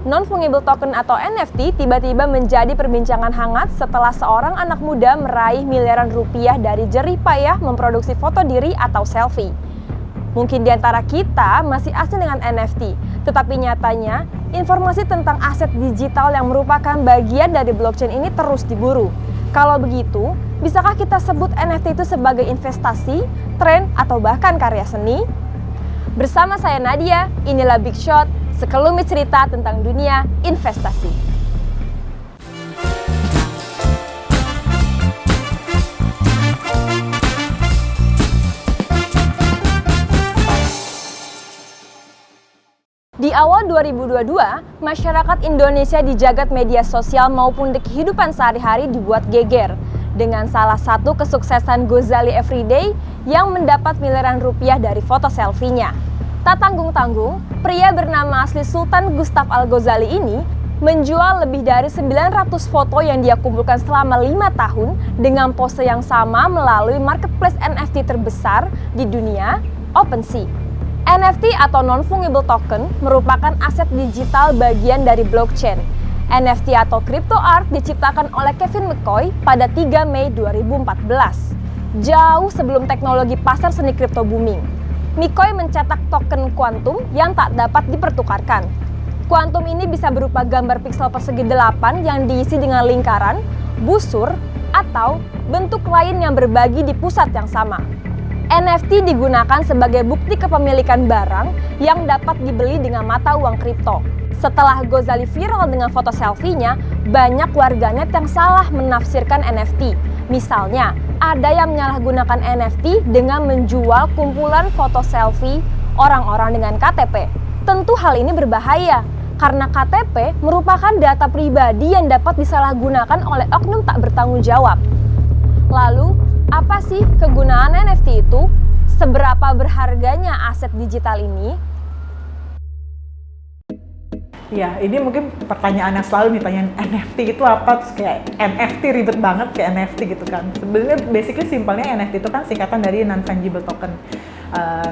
Non-fungible token atau NFT tiba-tiba menjadi perbincangan hangat setelah seorang anak muda meraih miliaran rupiah dari jerih payah memproduksi foto diri atau selfie. Mungkin di antara kita masih asing dengan NFT, tetapi nyatanya informasi tentang aset digital yang merupakan bagian dari blockchain ini terus diburu. Kalau begitu, bisakah kita sebut NFT itu sebagai investasi, tren, atau bahkan karya seni? Bersama saya Nadia, inilah Big Shot, sekelumit cerita tentang dunia investasi. Di awal 2022, masyarakat Indonesia di jagat media sosial maupun di kehidupan sehari-hari dibuat geger dengan salah satu kesuksesan Gozali Everyday yang mendapat miliaran rupiah dari foto selfie-nya. Tak tanggung-tanggung, pria bernama asli Sultan Gustav Al-Ghazali ini menjual lebih dari 900 foto yang dia kumpulkan selama 5 tahun dengan pose yang sama melalui marketplace NFT terbesar di dunia, OpenSea. NFT atau non-fungible token merupakan aset digital bagian dari blockchain. NFT atau crypto art diciptakan oleh Kevin McCoy pada 3 Mei 2014, jauh sebelum teknologi pasar seni kripto booming. McCoy mencetak token kuantum yang tak dapat dipertukarkan. Kuantum ini bisa berupa gambar piksel persegi 8 yang diisi dengan lingkaran, busur, atau bentuk lain yang berbagi di pusat yang sama. NFT digunakan sebagai bukti kepemilikan barang yang dapat dibeli dengan mata uang kripto. Setelah Ghazali viral dengan foto selfie-nya, banyak warganet yang salah menafsirkan NFT. Misalnya, ada yang menyalahgunakan NFT dengan menjual kumpulan foto selfie orang-orang dengan KTP. Tentu hal ini berbahaya, karena KTP merupakan data pribadi yang dapat disalahgunakan oleh oknum tak bertanggung jawab. Lalu, apa sih kegunaan NFT itu? Seberapa berharganya aset digital ini? Ya, ini mungkin pertanyaan yang selalu ditanyain, NFT itu apa? Terus kayak NFT ribet banget kayak NFT gitu kan. Sebenarnya basically simpelnya NFT itu kan singkatan dari non-fungible token.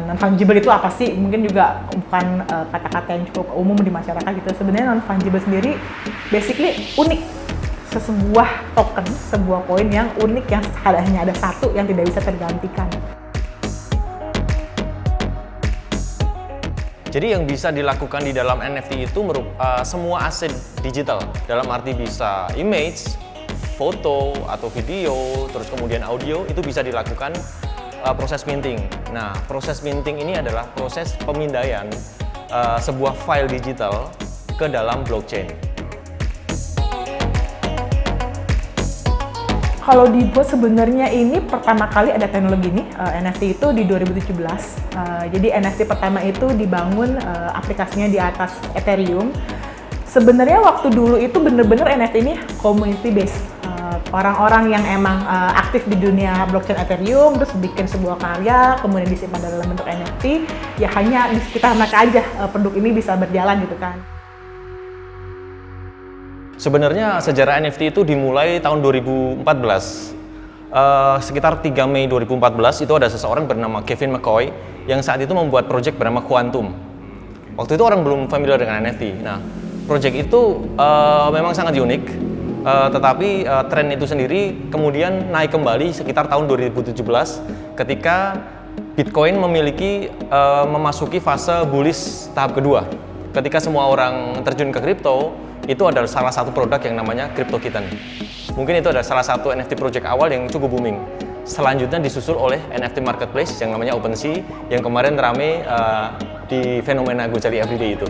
Non-fungible itu apa sih? Mungkin juga bukan kata-kata yang cukup umum di masyarakat gitu. Sebenarnya non-fungible sendiri basically unik. Sebuah token, sebuah koin yang unik yang hanya ada satu yang tidak bisa tergantikan. Jadi yang bisa dilakukan di dalam NFT itu semua aset digital, dalam arti bisa image, foto atau video, terus kemudian audio, itu bisa dilakukan proses minting. Nah, proses minting ini adalah proses pemindaian sebuah file digital ke dalam blockchain. Kalau dibuat sebenarnya ini pertama kali ada teknologi ini, NFT itu di 2017. Jadi NFT pertama itu dibangun aplikasinya di atas Ethereum. Sebenarnya waktu dulu itu bener-bener NFT ini community based. Orang-orang yang emang aktif di dunia blockchain Ethereum, terus bikin sebuah karya, kemudian disimpan dalam bentuk NFT, ya hanya di sekitar mereka aja produk ini bisa berjalan gitu kan. Sebenarnya sejarah NFT itu dimulai tahun 2014. Sekitar 3 Mei 2014 itu ada seseorang bernama Kevin McCoy yang saat itu membuat project bernama Quantum. Waktu itu orang belum familiar dengan NFT. Nah, project itu memang sangat unik, tetapi tren itu sendiri kemudian naik kembali sekitar tahun 2017 ketika Bitcoin memasuki fase bullish tahap kedua. Ketika semua orang terjun ke kripto, itu adalah salah satu produk yang namanya Crypto Kitten. Mungkin itu adalah salah satu NFT project awal yang cukup booming. Selanjutnya disusul oleh NFT marketplace yang namanya OpenSea yang kemarin rame di fenomena Gozali Everyday itu.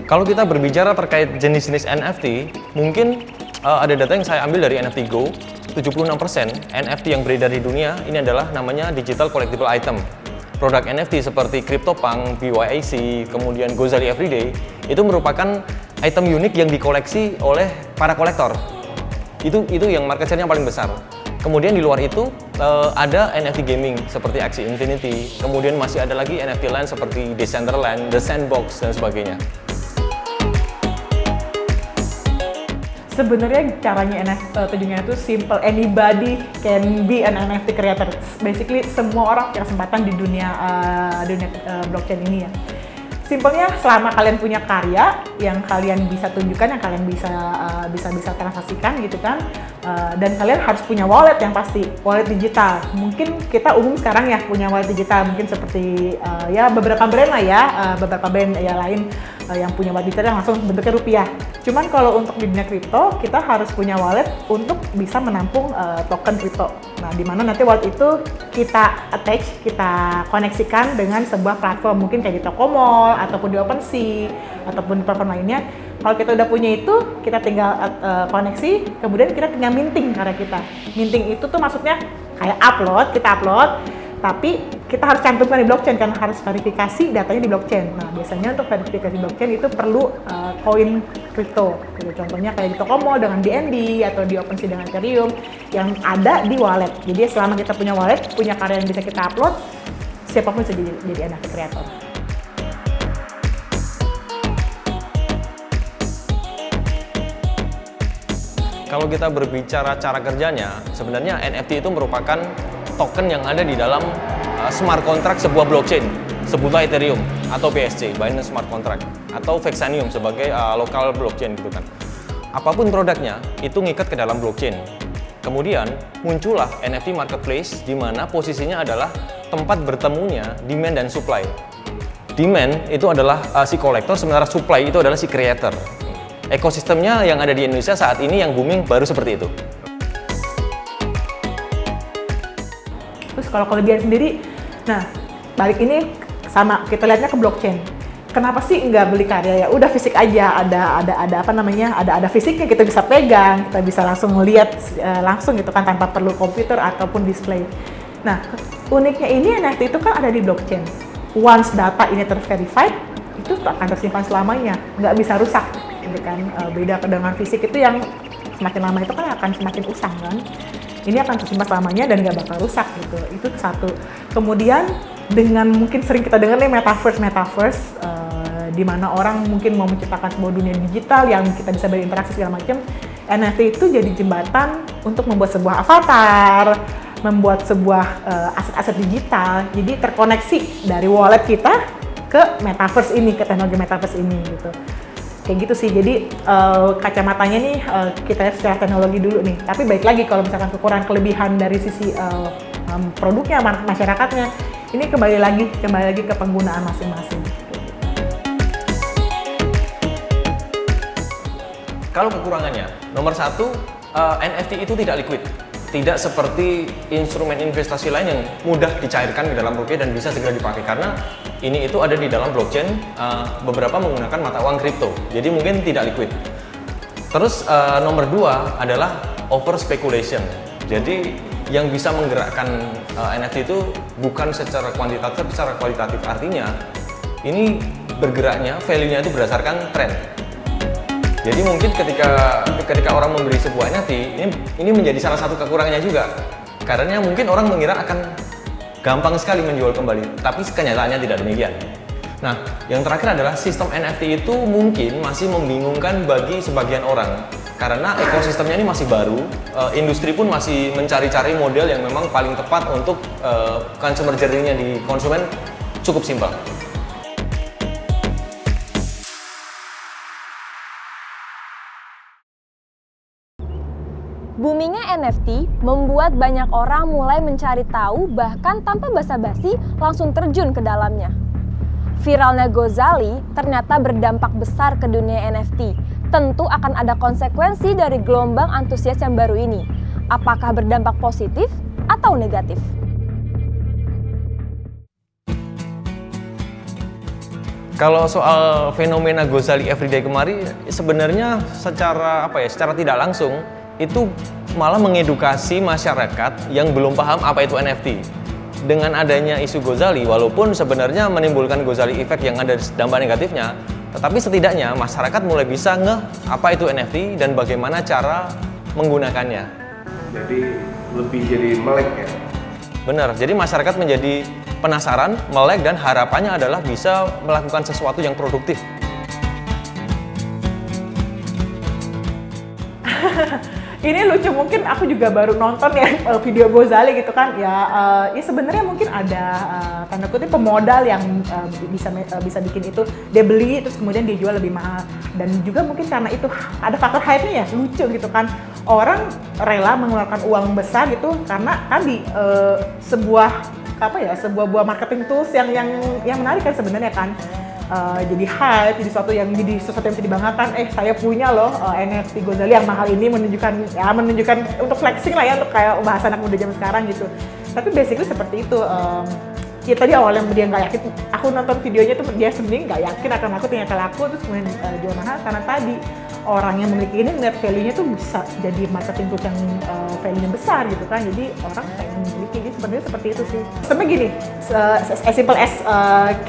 Kalau kita berbicara terkait jenis-jenis NFT, mungkin ada data yang saya ambil dari NFT Go, 76% NFT yang beredar di dunia ini adalah namanya digital collectible item. Produk NFT seperti CryptoPunk, BYAC, kemudian Gozali Everyday itu merupakan item unik yang dikoleksi oleh para kolektor. Itu yang market share-nya paling besar. Kemudian di luar itu ada NFT gaming seperti Axie Infinity, kemudian masih ada lagi NFT lain seperti Decentraland, The Sandbox, dan sebagainya. Sebenarnya caranya tujuannya itu simple, anybody can be an NFT creator. Basically semua orang punya kesempatan di dunia blockchain ini ya. Simpelnya selama kalian punya karya yang kalian bisa tunjukkan, yang kalian bisa transaksikan gitu kan, dan kalian harus punya wallet yang pasti, wallet digital. Mungkin kita umum sekarang ya punya wallet digital, mungkin seperti ya beberapa brand lah ya, beberapa brand ya lain yang punya wallet digital yang langsung bentuknya rupiah. Cuman kalau untuk di dunia kripto, kita harus punya wallet untuk bisa menampung token kripto. Nah, di mana nanti wallet itu kita attach, kita koneksikan dengan sebuah platform, mungkin kayak di Tokomall, ataupun di OpenSea, ataupun di platform lainnya. Kalau kita udah punya itu, kita tinggal koneksi, kemudian kita tinggal minting karya kita. Minting itu tuh maksudnya kayak kita upload, tapi kita harus cantumkan di blockchain, karena harus verifikasi datanya di blockchain. Nah, biasanya untuk verifikasi blockchain itu perlu koin kripto. Gitu. Contohnya kayak di Tokomall dengan BNB atau di OpenSea dengan Ethereum yang ada di wallet. Jadi selama kita punya wallet, punya karya yang bisa kita upload, siapapun bisa jadi NFT creator. Kalau kita berbicara cara kerjanya, sebenarnya NFT itu merupakan token yang ada di dalam smart contract sebuah blockchain, sebutlah Ethereum atau BSC, Binance Smart Contract, atau Vexanium sebagai lokal blockchain gitu kan. Apapun produknya, itu ngikat ke dalam blockchain. Kemudian muncullah NFT marketplace di mana posisinya adalah tempat bertemunya demand dan supply. Demand itu adalah si kolektor, sementara supply itu adalah si creator. Ekosistemnya yang ada di Indonesia saat ini yang booming baru seperti itu. Terus kalau kelebihan sendiri, nah balik ini sama kita lihatnya ke blockchain. Kenapa sih nggak beli karya, ya udah fisik aja, ada apa namanya, ada fisiknya, kita bisa pegang, kita bisa langsung melihat langsung gitu kan, tanpa perlu komputer ataupun display. Nah, uniknya ini NFT itu kan ada di blockchain. Once data ini terverified, itu akan tersimpan selamanya, nggak bisa rusak gitu kan. Beda dengan fisik itu yang semakin lama itu kan akan semakin usang kan. Ini akan tersimpan selamanya dan nggak bakal rusak gitu. Itu satu. Kemudian dengan mungkin sering kita dengar nih metaverse, di mana orang mungkin mau menciptakan sebuah dunia digital yang kita bisa berinteraksi segala macam. NFT itu jadi jembatan untuk membuat sebuah avatar, membuat sebuah aset-aset digital. Jadi terkoneksi dari wallet kita ke metaverse ini, ke teknologi metaverse ini gitu. Kayak gitu sih, jadi kacamatanya nih kita lihat secara teknologi dulu nih. Tapi baik lagi kalau misalkan kekurangan kelebihan dari sisi produknya, masyarakatnya, ini kembali lagi ke penggunaan masing-masing. Kalau kekurangannya, nomor satu, NFT itu tidak liquid. Tidak seperti instrumen investasi lain yang mudah dicairkan ke dalam rupiah dan bisa segera dipakai, karena ini itu ada di dalam blockchain, beberapa menggunakan mata uang kripto, jadi mungkin tidak liquid. Terus nomor dua adalah over speculation. Jadi yang bisa menggerakkan NFT itu bukan secara kuantitatif, secara kualitatif. Artinya ini bergeraknya, value-nya itu berdasarkan tren. Jadi mungkin ketika orang membeli sebuah NFT, ini menjadi salah satu kekurangannya juga. Karena mungkin orang mengira akan gampang sekali menjual kembali, tapi kenyataannya tidak demikian. Nah, yang terakhir adalah sistem NFT itu mungkin masih membingungkan bagi sebagian orang. Karena ekosistemnya ini masih baru, industri pun masih mencari-cari model yang memang paling tepat untuk consumer journey-nya di konsumen cukup simpel. Boomingnya NFT membuat banyak orang mulai mencari tahu, bahkan tanpa basa-basi langsung terjun ke dalamnya. Viralnya Gozali ternyata berdampak besar ke dunia NFT. Tentu akan ada konsekuensi dari gelombang antusias yang baru ini. Apakah berdampak positif atau negatif? Kalau soal fenomena Gozali Everyday kemarin, sebenarnya secara tidak langsung itu malah mengedukasi masyarakat yang belum paham apa itu NFT. Dengan adanya isu Gozali, walaupun sebenarnya menimbulkan Gozali effect yang ada dampak negatifnya, tetapi setidaknya masyarakat mulai bisa ngeh apa itu NFT dan bagaimana cara menggunakannya. Jadi lebih jadi melek ya? Benar, jadi masyarakat menjadi penasaran, melek, dan harapannya adalah bisa melakukan sesuatu yang produktif. Ini lucu, mungkin aku juga baru nonton ya video Gozali gitu kan. Ya sebenarnya mungkin ada tanda kutip pemodal yang bisa bikin itu. Dia beli terus kemudian dia jual lebih mahal. Dan juga mungkin karena itu ada faktor hype-nya ya, lucu gitu kan. Orang rela mengeluarkan uang besar gitu karena tadi sebuah buah marketing tools yang menarik kan sebenarnya kan. Jadi hype, jadi sesuatu yang bisa dibanggakan. Saya punya loh NFT Gozali yang mahal ini, menunjukkan untuk flexing lah ya, untuk kayak bahasa anak muda zaman sekarang gitu. Tapi basically seperti itu. Ya tadi awalnya dia nggak yakin, aku nonton videonya tuh dia sendiri nggak yakin akan aku, ternyata laku, terus kemudian jual mahal karena tadi orang yang memiliki ini melihat value-nya tuh bisa jadi marketing tools yang value-nya besar gitu kan. Jadi orang pengen memiliki, jadi sebenarnya seperti itu sih. Sebenarnya gini, as simple as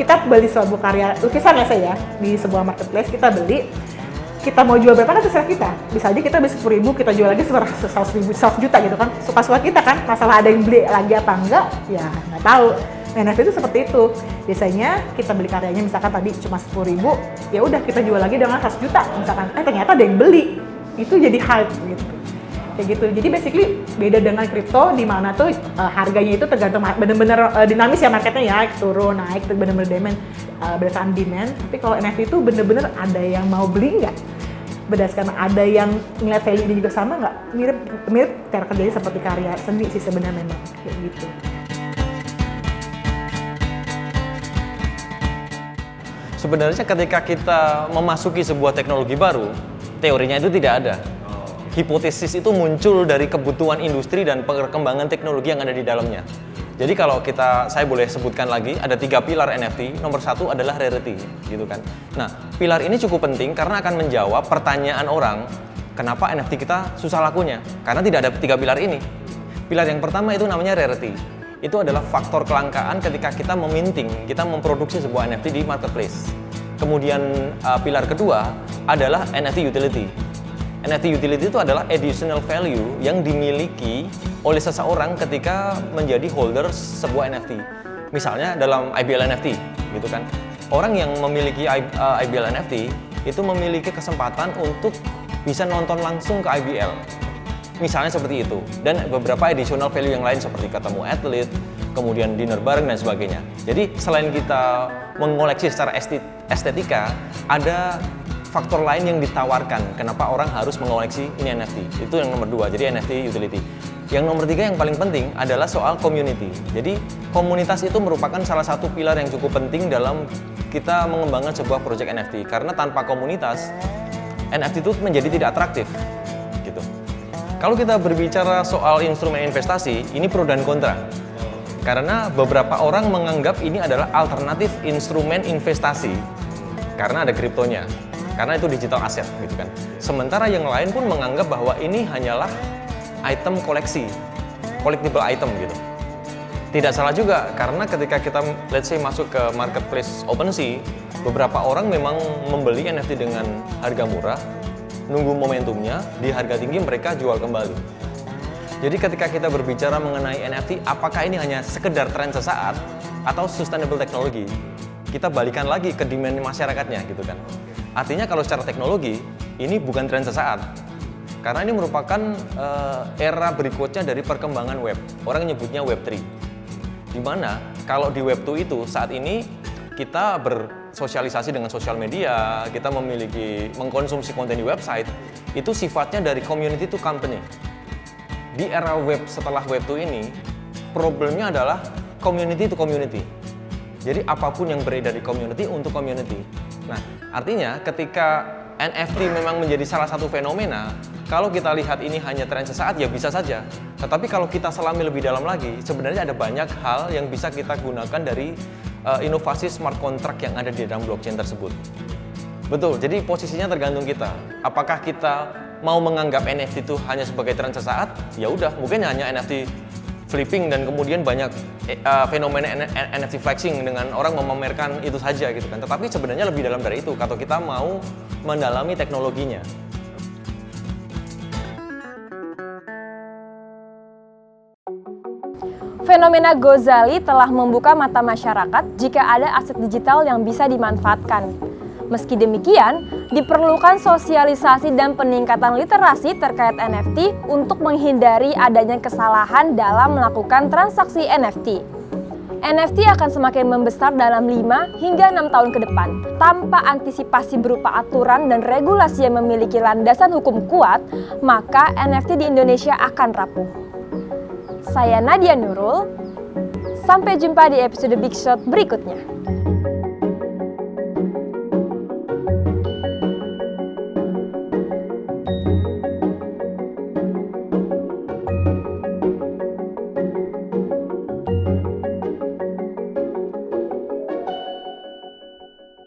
kita beli sebuah karya lukisan ya saya di sebuah marketplace, kita beli, kita mau jual berapa kan terserah kita. Bisa aja kita beli 10.000, kita jual lagi 100 juta gitu kan. Suka-suka kita kan, masalah ada yang beli lagi apa enggak, ya nggak tahu. NFT itu seperti itu. Biasanya kita beli karyanya misalkan tadi cuma 10.000, ya udah kita jual lagi dengan 100 juta misalkan. Ternyata ada yang beli. Itu jadi hype gitu. Kayak gitu. Jadi basically beda dengan kripto di mana tuh harganya itu tergantung bener-bener dinamis ya marketnya ya, turun naik itu bener-bener berdasarkan demand. Tapi kalau NFT itu bener-bener ada yang mau beli nggak? Berdasarkan ada yang ngeliat value ini juga sama nggak? Mirip cara kerjanya seperti karya seni sih sebenarnya memang kayak gitu. Sebenarnya ketika kita memasuki sebuah teknologi baru, teorinya itu tidak ada. Hipotesis itu muncul dari kebutuhan industri dan perkembangan teknologi yang ada di dalamnya. Jadi kalau saya boleh sebutkan lagi, ada 3 pilar NFT. Nomor 1 adalah rarity, gitu kan. Nah, pilar ini cukup penting karena akan menjawab pertanyaan orang, kenapa NFT kita susah lakunya? Karena tidak ada 3 pilar ini. Pilar yang pertama itu namanya rarity. Itu adalah faktor kelangkaan ketika kita meminting, kita memproduksi sebuah NFT di marketplace. Kemudian pilar kedua adalah NFT utility. NFT utility itu adalah additional value yang dimiliki oleh seseorang ketika menjadi holder sebuah NFT. Misalnya dalam IBL NFT, gitu kan. Orang yang memiliki IBL NFT itu memiliki kesempatan untuk bisa nonton langsung ke IBL. Misalnya seperti itu, dan beberapa additional value yang lain seperti ketemu atlet, kemudian dinner bareng dan sebagainya. Jadi selain kita mengoleksi secara estetika, ada faktor lain yang ditawarkan kenapa orang harus mengoleksi ini NFT. Itu yang nomor 2, jadi NFT utility. Yang nomor 3 yang paling penting adalah soal community. Jadi komunitas itu merupakan salah satu pilar yang cukup penting dalam kita mengembangkan sebuah project NFT. Karena tanpa komunitas, NFT itu menjadi tidak atraktif. Gitu. Kalau kita berbicara soal instrumen investasi, ini pro dan kontra. Karena beberapa orang menganggap ini adalah alternatif instrumen investasi karena ada kriptonya, karena itu digital asset gitu kan. Sementara yang lain pun menganggap bahwa ini hanyalah item koleksi, collectible item gitu. Tidak salah juga, karena ketika kita let's say masuk ke marketplace OpenSea, beberapa orang memang membeli NFT dengan harga murah, nunggu momentumnya, di harga tinggi mereka jual kembali. Jadi ketika kita berbicara mengenai NFT, apakah ini hanya sekedar tren sesaat atau sustainable technology? Kita balikan lagi ke demand masyarakatnya gitu kan. Artinya kalau secara teknologi, ini bukan tren sesaat. Karena ini merupakan era berikutnya dari perkembangan web. Orang nyebutnya Web 3. Dimana kalau di Web 2 itu saat ini kita bersosialisasi dengan sosial media, kita mengkonsumsi konten di website, itu sifatnya dari community to company. Di era web setelah Web 2 ini, problemnya adalah community to community. Jadi apapun yang beredar di community untuk community. Nah, artinya ketika NFT memang menjadi salah satu fenomena, kalau kita lihat ini hanya tren sesaat ya bisa saja. Tetapi kalau kita selami lebih dalam lagi, sebenarnya ada banyak hal yang bisa kita gunakan dari inovasi smart contract yang ada di dalam blockchain tersebut. Betul, jadi posisinya tergantung kita. Apakah kita mau menganggap NFT itu hanya sebagai tren sesaat? Ya udah, mungkin hanya NFT flipping dan kemudian banyak fenomena NFT flexing dengan orang memamerkan itu saja gitu kan. Tetapi sebenarnya lebih dalam dari itu kalau kita mau mendalami teknologinya. Fenomena Gozali telah membuka mata masyarakat jika ada aset digital yang bisa dimanfaatkan. Meski demikian, diperlukan sosialisasi dan peningkatan literasi terkait NFT untuk menghindari adanya kesalahan dalam melakukan transaksi NFT. NFT akan semakin membesar dalam 5 hingga 6 tahun ke depan. Tanpa antisipasi berupa aturan dan regulasi yang memiliki landasan hukum kuat, maka NFT di Indonesia akan rapuh. Saya Nadia Nurul, sampai jumpa di episode Big Shot berikutnya.